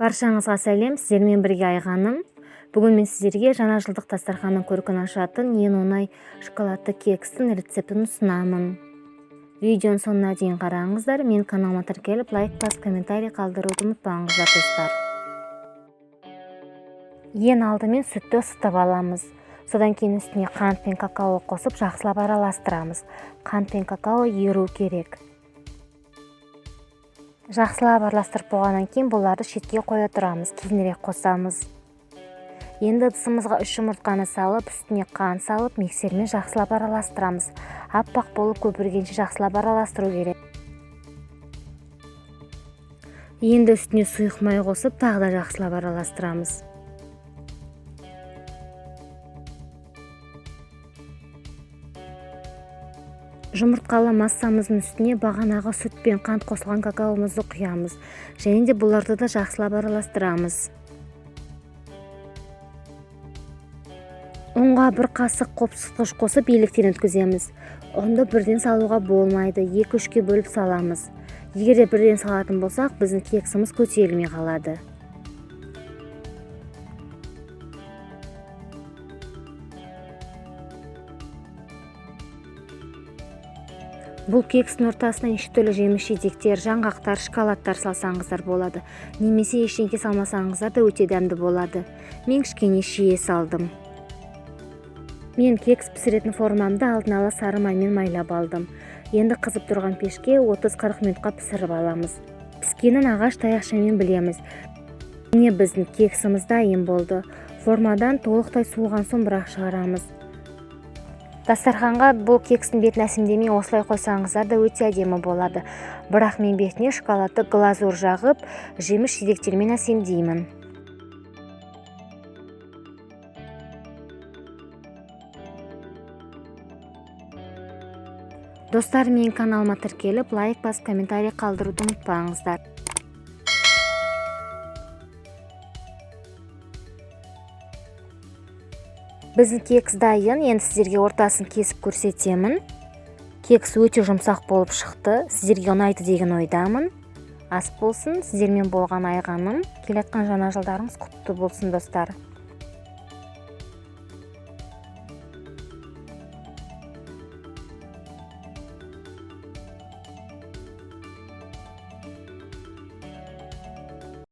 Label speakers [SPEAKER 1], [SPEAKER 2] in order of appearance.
[SPEAKER 1] Баршаңызға сәлем, сіздермен бірге Айғаным. Бүгін мен сіздерге жаңа жылдық дастарханның көркін ашатын ең оңай шоколадты кекстің рецептін ұсынамын. Видеоның соңына дейін қараңыздар. Мен каналыма тіркеліп, лайк басып, комментарий қалдыруды ұмытпаңыздар достар. Ең алдымен сүтті ысытып аламыз. Содан кейін үстіне қант пен какао қосып, жақсылап араластырамыз. Қант пен какао еру керек. Жақсылап араластырып болғаннан кейін бұларды шетке қоя тұрамыз, кейінірек қосамыз. Енді ыдысымызға 3 жұмыртқаны салып, үстіне қант салып, миксермен жақсылап араластырамыз. Аппақ болып көпіргенше жақсылап араластыру керек. Енді үстіне сұйық май қосып, тағы да жақсылап араластырамыз. Жұмыртқалы массамыздың үстіне бағанағы сүт пен қант қосылған какаомызды құямыз. Және де бұларды да жақсылап араластырамыз. Ұнға 1 қасық қопсытқыш қосып електен өткіземіз. Ұнды бірден салуға болмайды, 2-3-ке бөліп саламыз. Егер де бірден салатын болсақ, біздің кексіміз көтерілмей қалады. Бұл кекстің ортасына неше түрлі жеміс-жидектер, жаңғақтар, шоколадтар салсаңыздар болады. Немесе ештеңке салмасаңыздар да өте дәмді болады. Мен кішкене шие салдым. Мен кекс пісіретін формамды алдын ала сары маймен майлап алдым. Енді қызып тұрған пешке 30-40 минутқа пісіріп аламыз. Піскенін ағаш таяқшамен білеміз. Міне біздің кексіміз дайын болды. Формадан толықтай суыған соң бірақ шығарамыз. Дастарханға бұл кекстің бетін әсемдемей осылай қойсаңыздар да өте әдемі болады. Бірақ мен бетіне шоколадты глазур жағып, жеміс-жидектермен әсемдеймін. Достар, менің каналыма тіркеліп, лайк басып, комментарий қалдыруды ұмытпаңыздар. Біздің кекс дайын, енді сіздерге ортасын кесіп көрсетемін. Кекс өте жұмсақ болып шықты, сіздерге ұнайды деген ойдамын. Ас болсын, сіздермен болған Айғаным. Келатқан жаңа жылдарыңыз құтты болсын достар.